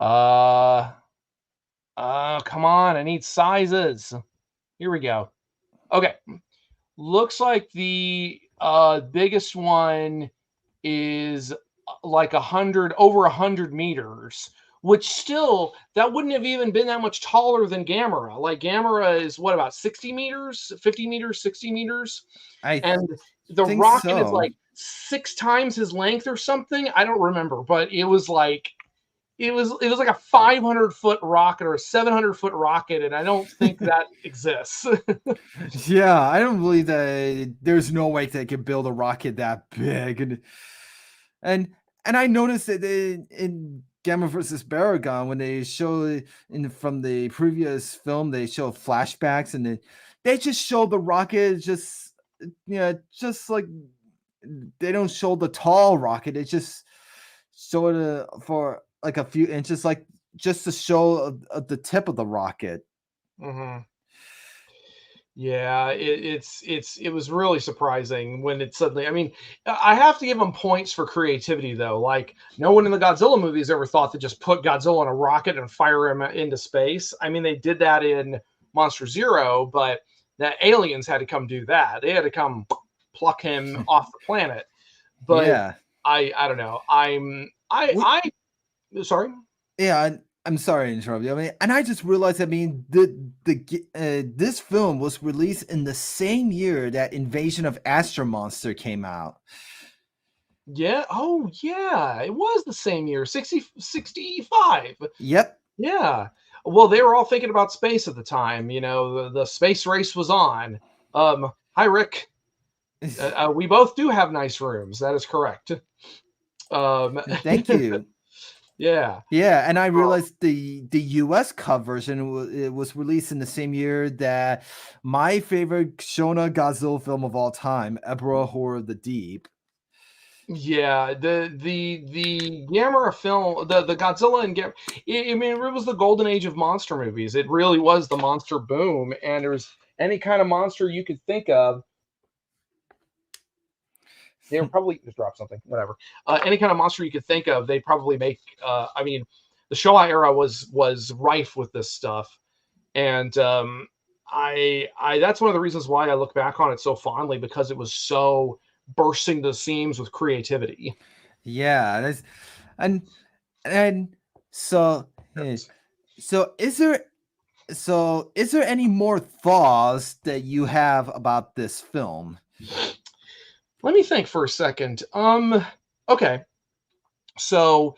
Uh, come on. I need sizes. Here we go. Okay. Looks like the biggest one is like 100 meters, which still that wouldn't have even been that much taller than Gamera. Like Gamera is what, about 60 meters, 50 meters, 60 meters, I and the think rocket is so. like 6 times his length or something. I don't remember, but it was like it was like a 500-foot rocket or a 700-foot rocket, and I don't think that exists. Yeah, I don't believe that there's no way they could build a rocket that big. And I noticed that in Gamma versus Baragon, when they show from the previous film, they show flashbacks, and they just show the rocket just just like they don't show the tall rocket. They just show it for like a few inches, like just to show the tip of the rocket. hmm Yeah, it was really surprising when it suddenly. I mean, I have to give them points for creativity though. Like no one in the Godzilla movies ever thought to just put Godzilla on a rocket and fire him into space. I mean, they did that in Monster Zero, but the aliens had to come do that. They had to come pluck him off the planet. But Yeah. I don't know. We, Sorry. yeah, I'm sorry to interrupt you. I mean, and I just realized. I mean, this film was released in the same year that Invasion of Astro Monster came out. Yeah. Oh, yeah. It was the same year, 65. Yep. Yeah. Well, they were all thinking about space at the time. You know, the space race was on. Hi, Rick. We both do have nice rooms. That is correct. Um, Thank you. Yeah. Yeah, and I Oh, realized the US cut version it was released in the same year that my favorite Shona Godzilla film of all time, Ebra Horror of the Deep. yeah, the Gamera film, the Godzilla and Gamera. I mean, it was the golden age of monster movies. It really was the monster boom, and there was any kind of monster you could think of. They were probably just drop something, whatever. Any kind of monster you could think of, they probably make. I mean, the Showa era was rife with this stuff, and I that's one of the reasons why I look back on it so fondly because it was so bursting the seams with creativity. Yeah, that's and and so eh, Yes. so is there any more thoughts that you have about this film? Let me think for a second. Okay. So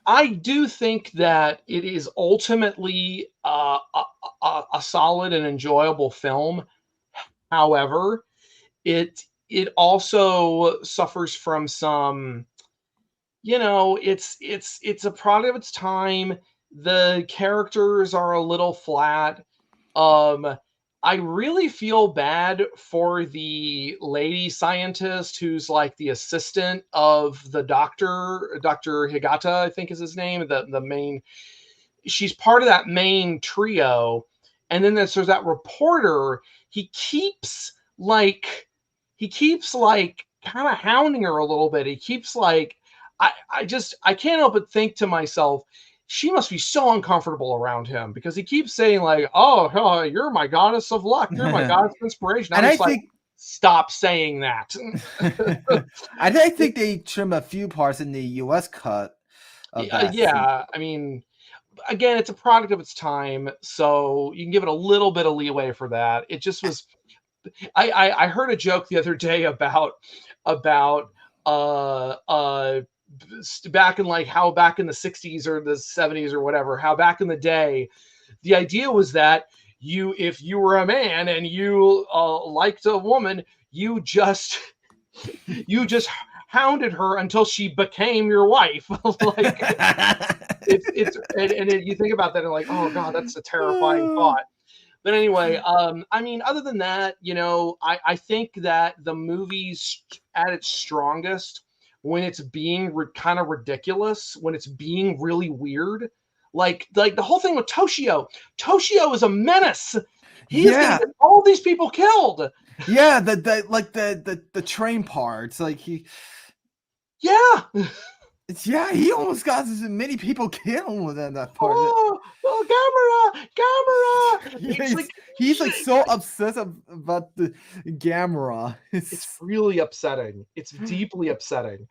I do think that it is ultimately a solid and enjoyable film. However, it also suffers from some, it's a product of its time. The characters are a little flat. Um, I really feel bad for the lady scientist who's like the assistant of the doctor, Dr. Higata, I think is his name, the main. She's part of that main trio, and then there's that reporter. He keeps like he keeps like kind of hounding her a little bit. He keeps like I can't help but think to myself, she must be so uncomfortable around him because he keeps saying like, "Oh, you're my goddess of luck. You're my And goddess of inspiration." I'm I just like, think stop saying that. I think they trim a few parts in the US cut of that scene. Yeah, I mean, again, it's a product of its time, so you can give it a little bit of leeway for that. It just was. I heard a joke the other day about uh uh back in like how back in the 60s or the 70s or whatever, how back in the day the idea was that if you were a man and you liked a woman, you just you just hounded her until she became your wife. Like you think about that and like, oh god, that's a terrifying thought. But anyway, I mean, other than that, I think that the movie's at its strongest when it's being kind of ridiculous, when it's being really weird. Like the whole thing with Toshio. Toshio is a menace. He is going to Yeah, get all these people killed. yeah, the train parts, like Yeah. he almost got as many people killed within that part. Oh, Gamera. It's like He's like so obsessed about the Gamera. it's really upsetting. It's deeply upsetting.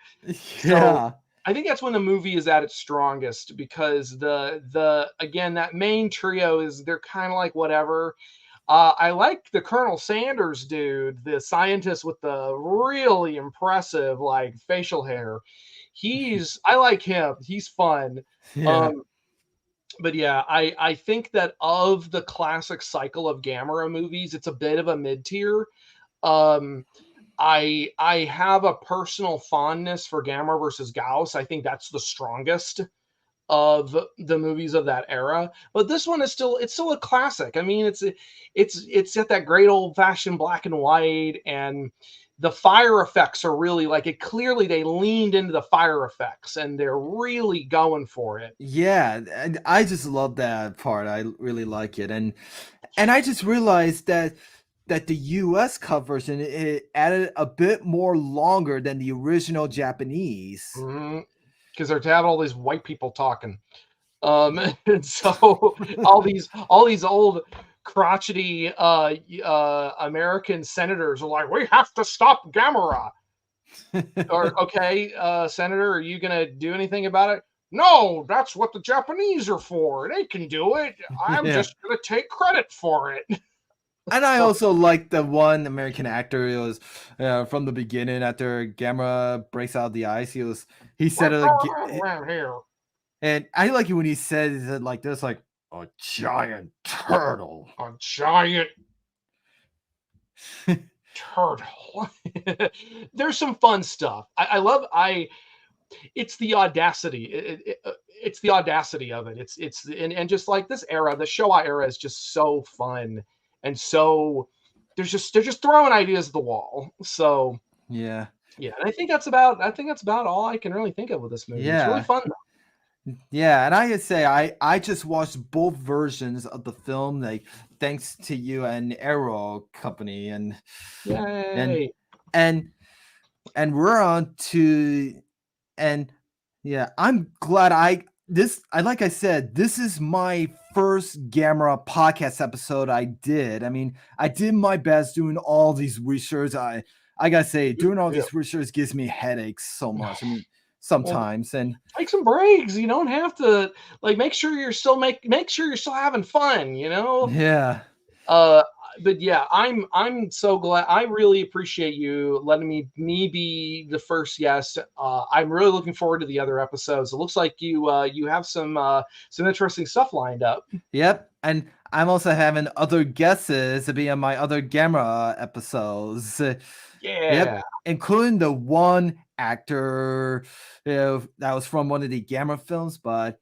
So Yeah. I think that's when the movie is at its strongest because the again that main trio is they're kind of like whatever. I like the Colonel Sanders dude, the scientist with the really impressive like facial hair. I like him. He's fun. Yeah. Um, but yeah, I think that of the classic cycle of Gamera movies, it's a bit of a mid tier. Um, I have a personal fondness for Gamera versus Gauss. I think that's the strongest of the movies of that era. But this one is still a classic. I mean, it's at that great old fashioned black and white, and the fire effects are really like it. Clearly, they leaned into the fire effects, and they're really going for it. Yeah, and I just love that part. I really like it. And I just realized that the US cut version it added a bit more longer than the original Japanese. Because they're to have all these white people talking. And so all these old crotchety American senators are like, we have to stop Gamera. Or okay, Senator, are you gonna do anything about it? No, that's what the Japanese are for. They can do it. I'm Yeah. just gonna take credit for it. And I So, also like the one American actor. It was from the beginning after Gamera breaks out of the ice. He said what's it around here? and I like it when he says it like this, like a giant turtle. A giant turtle. There's some fun stuff. I love. it's the audacity. It's the audacity of it. And just like this era, the Showa era is just so fun and so they're just throwing ideas at the wall. So Yeah. yeah, and I think that's about all I can really think of with this movie. It's really Yeah. fun though. Yeah, and I could say I just watched both versions of the film, like thanks to you and Arrow Company, and and Yay. and and we're on to and yeah, I'm glad I like I said, this is my first Gamera podcast episode I did. I mean, I did my best doing all these research. I gotta say, doing all Yeah. these research gives me headaches so much. I mean, Well, sometimes and take some breaks. You don't have to like make sure you're still having fun, you know? yeah. Uh, but yeah, I'm so glad. I really appreciate you letting me be the first guest. I'm really looking forward to the other episodes. It looks like you have some interesting stuff lined up. Yep, and I'm also having other guesses to be on my other Gamera episodes. Yep, Yeah. including the one actor that was from one of the Gamera films, but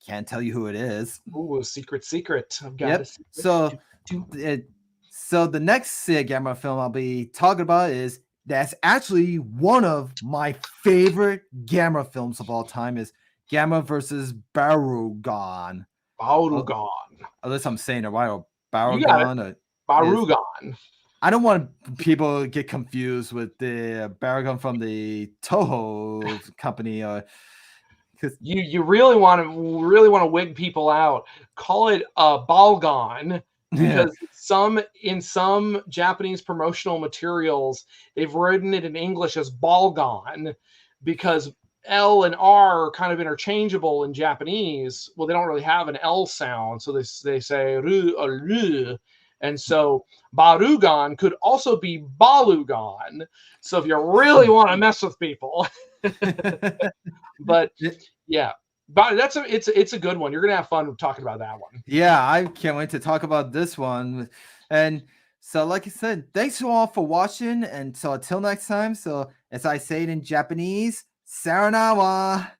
can't tell you who it is. Ooh, secret. I've got a Yep. secret. So, Do, the next Gamera film I'll be talking about is that's actually one of my favorite Gamera films of all time is Gamera versus Barugon. Barugan. Unless I'm saying it right, or You got it. Baragon is. Barugan. I don't want people to get confused with the Baragon from the Toho company, or because You really want to wig people out. Call it Balgon yeah, because in some Japanese promotional materials they've written it in English as Balgon because L and R are kind of interchangeable in Japanese. Well, they don't really have an L sound, so they say ru or lu. And so Barugan could also be Balugon. So if you really want to mess with people, but yeah, but it's a good one. You're gonna have fun talking about that one. yeah, I can't wait to talk about this one. And so, like I said, thanks you all for watching. And so, until next time. So, as I say it in Japanese, sayonara.